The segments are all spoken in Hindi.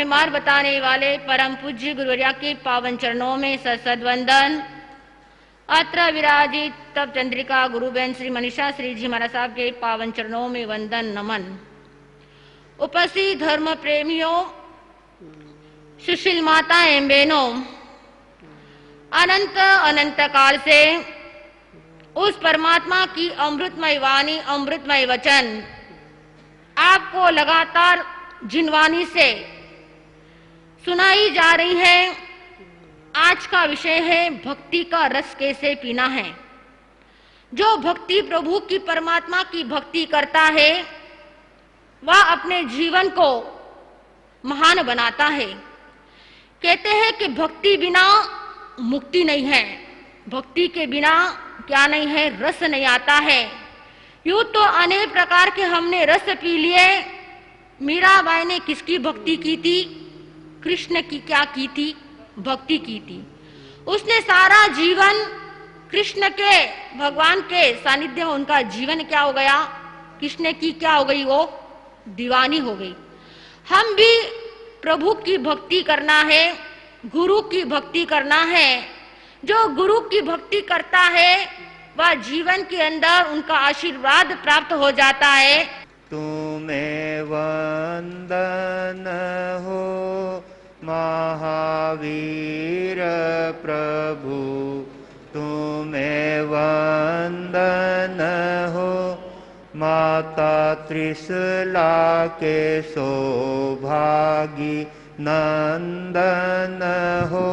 हमें मार्ग बताने वाले परम पूज्य गुरुवर्या के पावन चरणों में सद वंदन। अत्र विराजित तप चंद्रिका गुरुबेन श्री मनीषा श्री जी महाराज साहब के पावन चरणों में वंदन नमन। उपस्थित धर्म प्रेमियों, सुशील माता एवं बहनों, अनंत अनंत काल से उस परमात्मा की अमृतमय वाणी, अमृतमय वचन आपको लगातार जिनवाणी से सुनाई जा रही है। आज का विषय है भक्ति का रस कैसे पीना है। जो भक्ति प्रभु की, परमात्मा की भक्ति करता है वह अपने जीवन को महान बनाता है। कहते हैं कि भक्ति बिना मुक्ति नहीं है, भक्ति के बिना क्या नहीं है, रस नहीं आता है। यूं तो अनेक प्रकार के हमने रस पी लिए। मीराबाई ने किसकी भक्ति की थी? कृष्ण की क्या की थी? भक्ति की थी। उसने सारा जीवन कृष्ण के, भगवान के सानिध्य में उनका जीवन क्या हो गया? कृष्ण की क्या हो गई? वो दीवानी हो गई। हम भी प्रभु की भक्ति करना है, गुरु की भक्ति करना है। जो गुरु की भक्ति करता है वह जीवन के अंदर उनका आशीर्वाद प्राप्त हो जाता है। तुम्हें वंदन हो महावीर प्रभु, तुम्हें वंदन हो माता त्रिशला के सौभागी नंदन हो,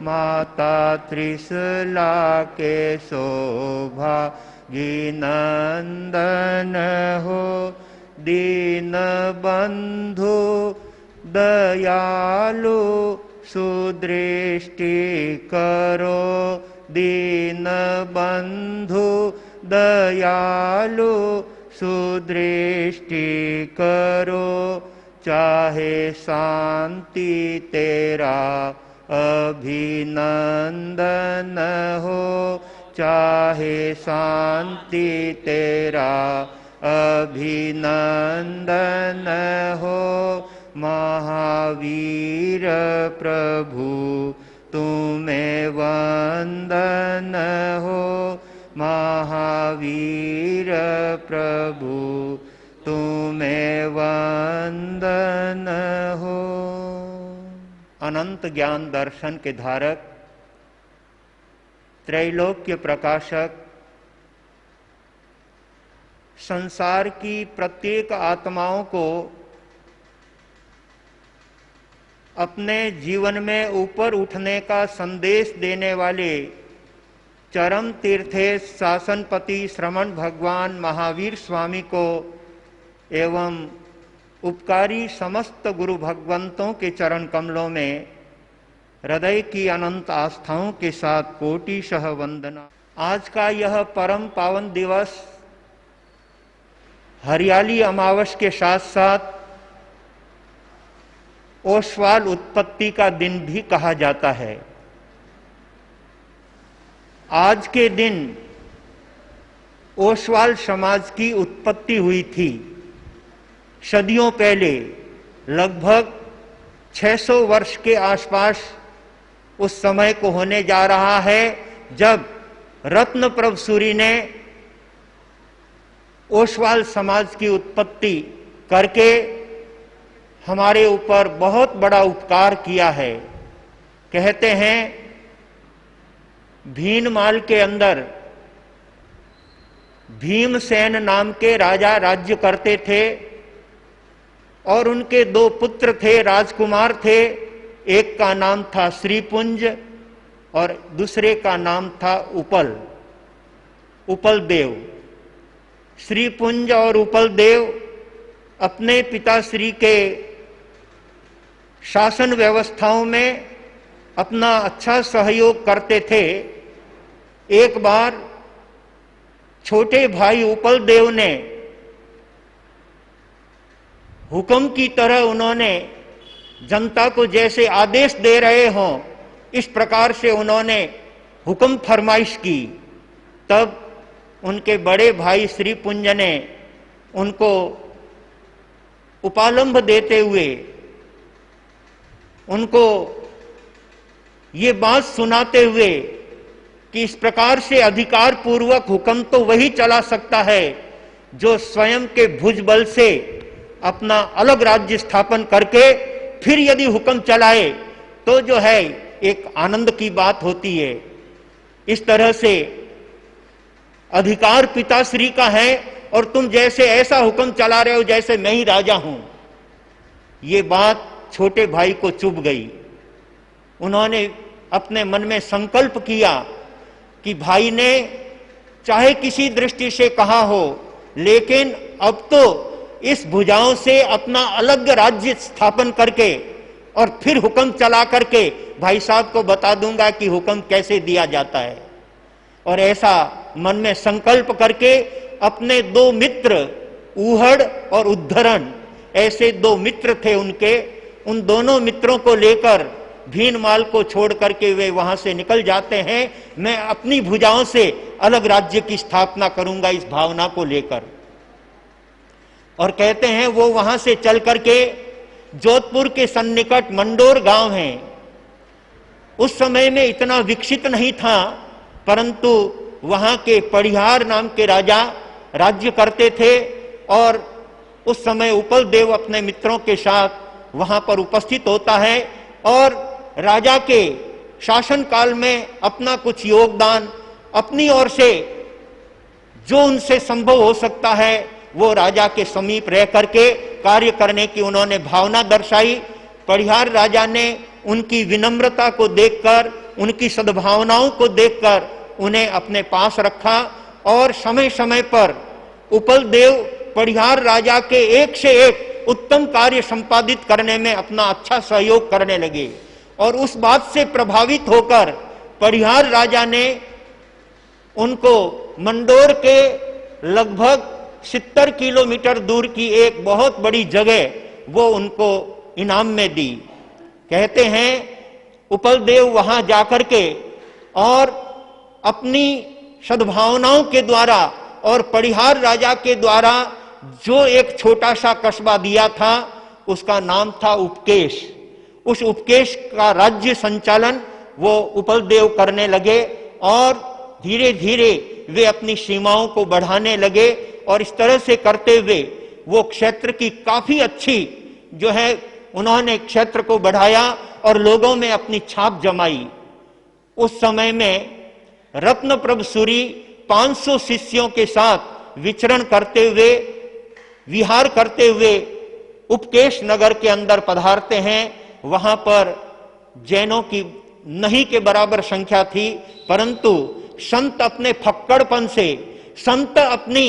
माता त्रिशला के सौभागी नंदन हो। दीन बंधु दयालु सुदृष्टि करो, दीन बंधु दयालु सुदृष्टि करो। चाहे शांति तेरा अभिनंदन हो, चाहे शांति तेरा अभिनंदन हो। महावीर प्रभु तुम्हें वंदन हो, महावीर प्रभु तुम्हें वंदन हो। अनंत ज्ञान दर्शन के धारक, त्रैलोक्य प्रकाशक, संसार की प्रत्येक आत्माओं को अपने जीवन में ऊपर उठने का संदेश देने वाले चरम तीर्थेश शासनपति श्रमण भगवान महावीर स्वामी को एवं उपकारी समस्त गुरु भगवंतों के चरण कमलों में हृदय की अनंत आस्थाओं के साथ कोटिशः वंदना। आज का यह परम पावन दिवस हरियाली अमावस के साथ साथ ओसवाल उत्पत्ति का दिन भी कहा जाता है। आज के दिन ओसवाल समाज की उत्पत्ति हुई थी। सदियों पहले, लगभग 600 वर्ष के आसपास उस समय को होने जा रहा है जब रत्नप्रभ सूरी ने ओसवाल समाज की उत्पत्ति करके हमारे ऊपर बहुत बड़ा उपकार किया है। कहते हैं भीनमाल के अंदर भीमसेन नाम के राजा राज्य करते थे और उनके 2 पुत्र थे, राजकुमार थे। एक का नाम था श्रीपुंज और दूसरे का नाम था उपलदेव। श्रीपुंज और उपलदेव अपने पिताश्री के शासन व्यवस्थाओं में अपना अच्छा सहयोग करते थे। एक बार छोटे भाई उपलदेव ने हुक्म की तरह उन्होंने जनता को जैसे आदेश दे रहे हों इस प्रकार से उन्होंने हुक्म फरमाइश की। तब उनके बड़े भाई श्रीपुंज ने उनको उपालंब देते हुए उनको ये बात सुनाते हुए कि इस प्रकार से अधिकार पूर्वक हुक्म तो वही चला सकता है जो स्वयं के भुजबल से अपना अलग राज्य स्थापन करके फिर यदि हुक्म चलाए तो जो है एक आनंद की बात होती है। इस तरह से अधिकार पिताश्री का है और तुम जैसे ऐसा हुक्म चला रहे हो जैसे मैं ही राजा हूं। ये बात छोटे भाई को चुभ गई। उन्होंने अपने मन में संकल्प किया कि भाई ने चाहे किसी दृष्टि से कहा हो, लेकिन अब तो इस भुजाओं से अपना अलग राज्य स्थापन करके और फिर हुक्म चला करके भाई साहब को बता दूंगा कि हुक्म कैसे दिया जाता है। और ऐसा मन में संकल्प करके अपने दो मित्र ऊहड़ और उद्धरण, ऐसे दो मित्र थे उनके, उन दोनों मित्रों को लेकर भीनमाल को छोड़ करके वे वहां से निकल जाते हैं। मैं अपनी भुजाओं से अलग राज्य की स्थापना करूंगा, इस भावना को लेकर। और कहते हैं वो वहां से चल करके जोधपुर के सन्निकट मंडोर गांव है। उस समय में इतना विकसित नहीं था, परंतु वहां के पढ़ियार नाम के राजा राज्य करते थे। और उस समय उपल देव अपने मित्रों के साथ वहां पर उपस्थित होता है और राजा के शासन काल में अपना कुछ योगदान अपनी ओर से जो उनसे संभव हो सकता है वो राजा के समीप रह करके कार्य करने की उन्होंने भावना दर्शाई। पढ़ियार राजा ने उनकी विनम्रता को देखकर, उनकी सद्भावनाओं को देखकर उन्हें अपने पास रखा और समय समय पर उपल देव पढ़ियार राजा के एक से एक उत्तम कार्य संपादित करने में अपना अच्छा सहयोग करने लगे। और उस बात से प्रभावित होकर पढ़ियार राजा ने उनको मंडोर के लगभग 70 किलोमीटर दूर की एक बहुत बड़ी जगह वो उनको इनाम में दी। कहते हैं उपल देव वहां जाकर के और अपनी सद्भावनाओं के द्वारा और पढ़ियार राजा के द्वारा जो एक छोटा सा कस्बा दिया था उसका नाम था उपकेश। उस उपकेश का राज्य संचालन वो उपल देव करने लगे और धीरे धीरे वे अपनी सीमाओं को बढ़ाने लगे। और इस तरह से करते हुए वो क्षेत्र की काफी अच्छी जो है उन्होंने क्षेत्र को बढ़ाया और लोगों में अपनी छाप जमाई। उस समय में रत्नप्रभ सूरी 500 शिष्यों के साथ विचरण करते हुए, विहार करते हुए उपकेश नगर के अंदर पधारते हैं। वहां पर जैनों की नहीं के बराबर संख्या थी, परंतु संत अपने फक्कड़पन से, संत अपनी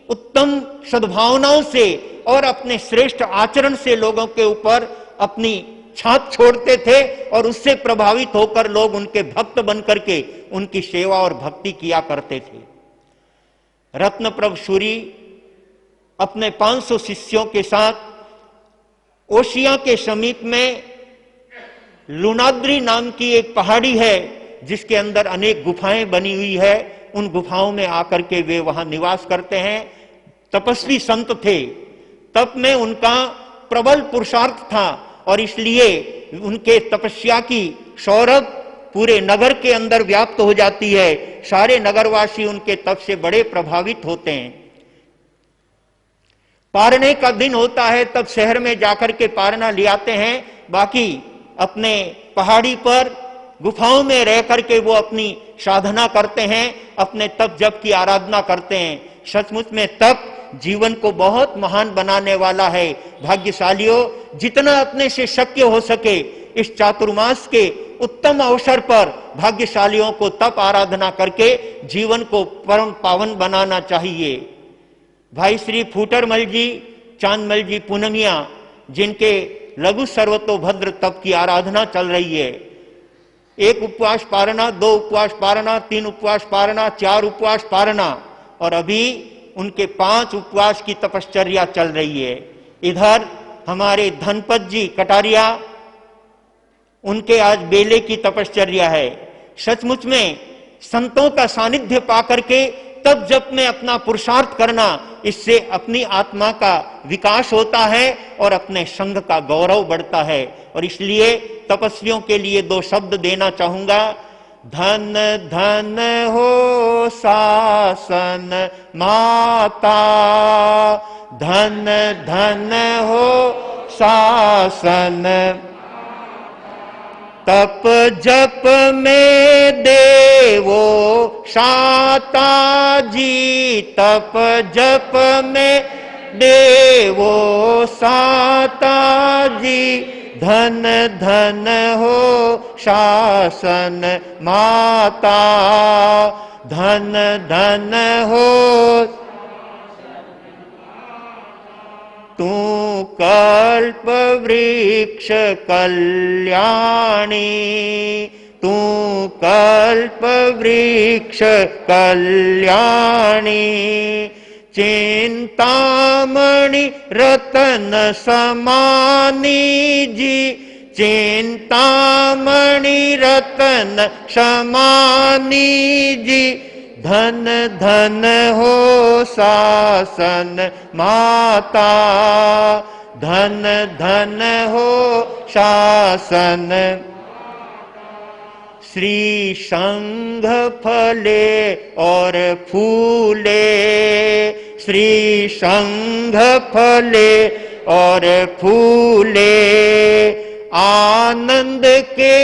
उत्तम सद्भावनाओं से और अपने श्रेष्ठ आचरण से लोगों के ऊपर अपनी छाप छोड़ते थे और उससे प्रभावित होकर लोग उनके भक्त बनकर के उनकी सेवा और भक्ति किया करते थे। रत्नप्रभ सूरी अपने 500 शिष्यों के साथ ओशिया के समीप में लुनाद्री नाम की एक पहाड़ी है जिसके अंदर अनेक गुफाएं बनी हुई है। उन गुफाओं में आकर के वे वहां निवास करते हैं। तपस्वी संत थे, तप में उनका प्रबल पुरुषार्थ था और इसलिए उनके तपस्या की सौरभ पूरे नगर के अंदर व्याप्त हो जाती है। सारे नगरवासी उनके तप से बड़े प्रभावित होते हैं। पारने का दिन होता है तब शहर में जाकर के पारना ले आते हैं, बाकी अपने पहाड़ी पर गुफाओं में रह करके वो अपनी साधना करते हैं, अपने तप जप की आराधना करते हैं। सचमुच में तप जीवन को बहुत महान बनाने वाला है। भाग्यशालियों, जितना अपने से शक्य हो सके इस चातुर्मास के उत्तम अवसर पर भाग्यशालियों को तप आराधना करके जीवन को परम पावन बनाना चाहिए। भाई श्री फूटरमल जी, चांदमल जी पूनमिया, जिनके लघु सर्वतोभद्र तप की आराधना चल रही है, 1 उपवास पारना, 2 उपवास पारना, 3 उपवास पारना, 4 उपवास पारना और अभी उनके 5 उपवास की तपश्चर्या चल रही है। इधर हमारे धनपत जी कटारिया, उनके आज बेले की तपश्चर्या है। सचमुच में संतों का सानिध्य पाकर के तप जप में अपना पुरुषार्थ करना, इससे अपनी आत्मा का विकास होता है और अपने संघ का गौरव बढ़ता है। और इसलिए तपस्वियों के लिए 2 शब्द देना चाहूंगा। धन धन हो शासन माता, धन धन हो शासन, तप जप में देवो शाता जी, तप जप में देवो शाता जी, धन धन हो शासन माता, धन धन हो तू कल्प वृक्ष कल्याणी, तू कल्प वृक्ष कल्याणी, चिंतामणि रतन समानी जी, चिंतामणि रतन समानी जी, धन धन हो शासन माता, धन धन हो शासन, श्री संघ फले और फूले, श्री संघ फले और फूले, आनंद के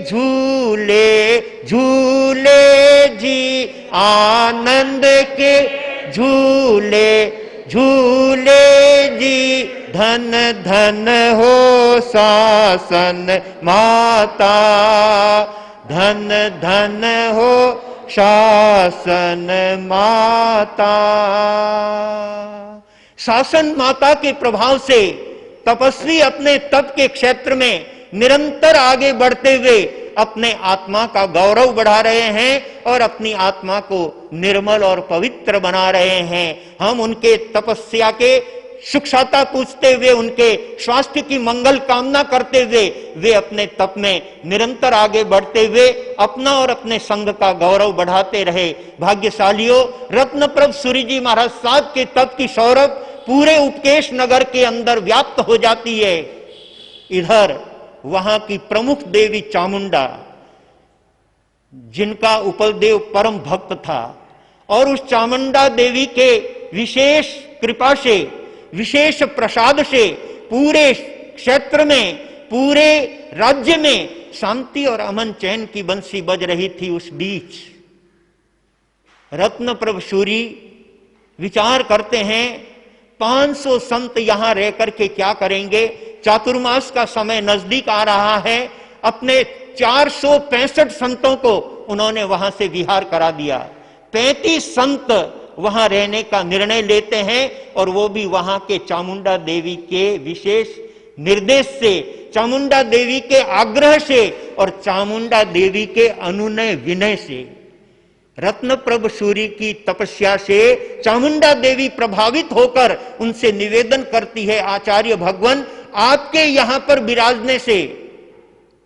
झूले झूले जी, आनंद के झूले झूले जी, धन धन हो शासन माता, धन धन हो शासन माता। शासन माता के प्रभाव से तपस्वी अपने तप के क्षेत्र में निरंतर आगे बढ़ते हुए अपने आत्मा का गौरव बढ़ा रहे हैं और अपनी आत्मा को निर्मल और पवित्र बना रहे हैं। हम उनके तपस्या के सुखशाता पूछते हुए, उनके स्वास्थ्य की मंगल कामना करते हुए वे अपने तप में निरंतर आगे बढ़ते हुए अपना और अपने संघ का गौरव बढ़ाते रहे। भाग्यशालियों, रत्नप्रभ सूरी जी महाराज साहब के तप की सौरभ पूरे उपकेश नगर के अंदर व्याप्त हो जाती है। इधर वहां की प्रमुख देवी चामुंडा, जिनका उपलदेव परम भक्त था, और उस चामुंडा देवी के विशेष कृपा से, विशेष प्रसाद से पूरे क्षेत्र में, पूरे राज्य में शांति और अमन चैन की बंसी बज रही थी। उस बीच रत्नप्रभ सूरी विचार करते हैं 500 संत यहां रह करके क्या करेंगे, चातुर्मास का समय नजदीक आ रहा है। अपने 465 संतों को उन्होंने वहां से विहार करा दिया। 35 संत वहां रहने का निर्णय लेते हैं और वो भी वहां के चामुंडा देवी के विशेष निर्देश से, चामुंडा देवी के आग्रह से और चामुंडा देवी के अनुनय विनय से। रत्नप्रभ सूरी की तपस्या से चामुंडा देवी प्रभावित होकर उनसे निवेदन करती है, आचार्य भगवान आपके यहां पर विराजने से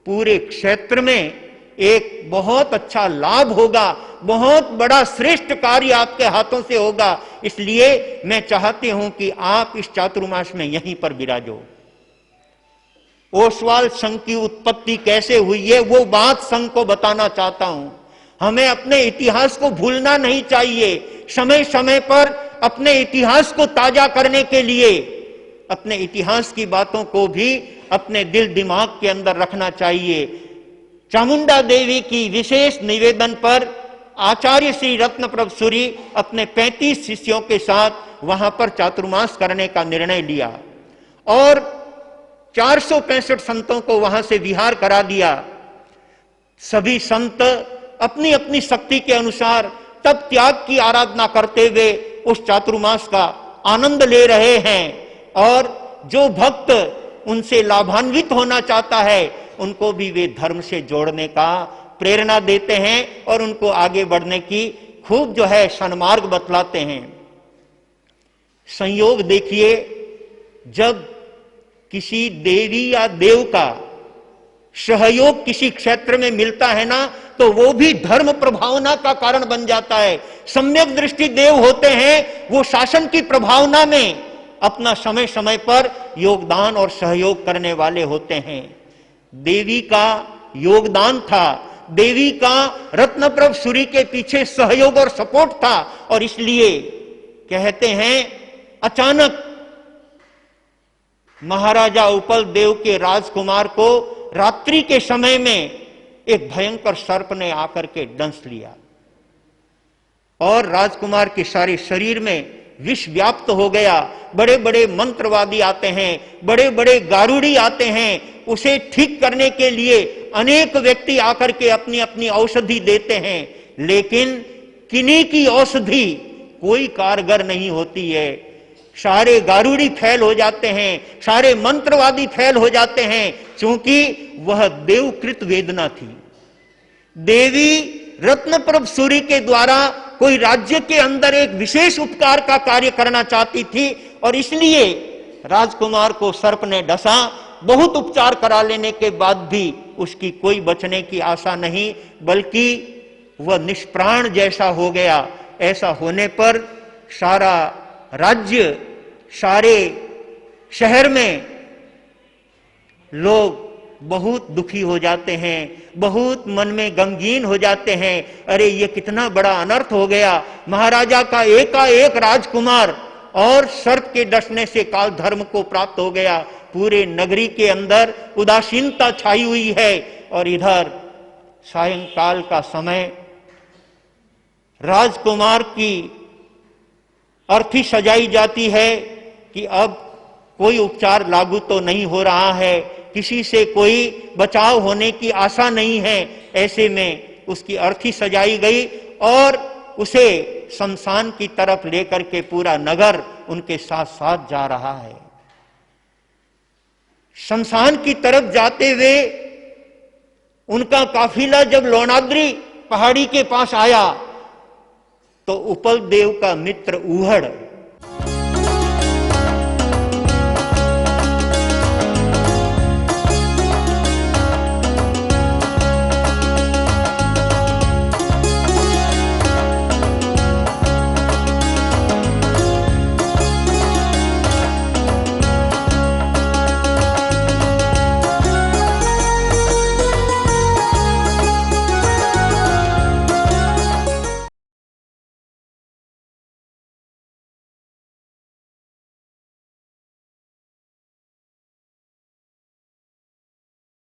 पूरे क्षेत्र में एक बहुत अच्छा लाभ होगा, बहुत बड़ा श्रेष्ठ कार्य आपके हाथों से होगा, इसलिए मैं चाहती हूं कि आप इस चातुर्मास में यहीं पर विराजो। ओसवाल संघ की उत्पत्ति कैसे हुई है वो बात संघ को बताना चाहता हूं। हमें अपने इतिहास को भूलना नहीं चाहिए। समय समय पर अपने इतिहास को ताजा करने के लिए अपने इतिहास की बातों को भी अपने दिल दिमाग के अंदर रखना चाहिए। चामुंडा देवी की विशेष निवेदन पर आचार्य श्री रत्नप्रभ सूरी अपने 35 शिष्यों के साथ वहां पर चातुर्मास करने का निर्णय लिया और 465 संतों को वहां से विहार करा दिया। सभी संत अपनी अपनी शक्ति के अनुसार तप त्याग की आराधना करते हुए उस चातुर्मास का आनंद ले रहे हैं और जो भक्त उनसे लाभान्वित होना चाहता है उनको भी वे धर्म से जोड़ने का प्रेरणा देते हैं और उनको आगे बढ़ने की खूब जो है सन्मार्ग बतलाते हैं। संयोग देखिए, जब किसी देवी या देव का सहयोग किसी क्षेत्र में मिलता है ना, तो वो भी धर्म प्रभावना का कारण बन जाता है। सम्यक दृष्टि देव होते हैं, वो शासन की प्रभावना में अपना समय समय पर योगदान और सहयोग करने वाले होते हैं। देवी का योगदान था, देवी का रत्नप्रभ सूरी के पीछे सहयोग और सपोर्ट था, और इसलिए कहते हैं अचानक महाराजा उपल देव के राजकुमार को रात्रि के समय में एक भयंकर सर्प ने आकर के डंस लिया और राजकुमार के सारे शरीर में विष व्याप्त हो गया। बड़े बड़े मंत्रवादी आते हैं, बड़े बड़े गारुड़ी आते हैं, उसे ठीक करने के लिए अनेक व्यक्ति आकर के अपनी अपनी औषधि देते हैं, लेकिन किन्हीं की औषधि कोई कारगर नहीं होती है। सारे गारुड़ी फैल हो जाते हैं, सारे मंत्रवादी फैल हो जाते हैं, क्योंकि वह देवकृत वेदना थी। देवी रत्नप्रभ सूरी के द्वारा कोई राज्य के अंदर एक विशेष उपकार का कार्य करना चाहती थी, और इसलिए राजकुमार को सर्प ने डसा। बहुत उपचार करा लेने के बाद भी उसकी कोई बचने की आशा नहीं, बल्कि वह निष्प्राण जैसा हो गया। ऐसा होने पर सारा राज्य, सारे शहर में लोग बहुत दुखी हो जाते हैं, बहुत मन में गमगीन हो जाते हैं। अरे ये कितना बड़ा अनर्थ हो गया, महाराजा का एकाएक राजकुमार और सर्प के डसने से काल धर्म को प्राप्त हो गया। पूरे नगरी के अंदर उदासीनता छाई हुई है, और इधर सायंकाल का समय राजकुमार की अर्थी सजाई जाती है कि अब कोई उपचार लागू तो नहीं हो रहा है, किसी से कोई बचाव होने की आशा नहीं है। ऐसे में उसकी अर्थी सजाई गई और उसे शमशान की तरफ लेकर के पूरा नगर उनके साथ साथ जा रहा है। शमशान की तरफ जाते हुए उनका काफिला जब लोणाद्री पहाड़ी के पास आया तो उपल देव का मित्र ऊहड़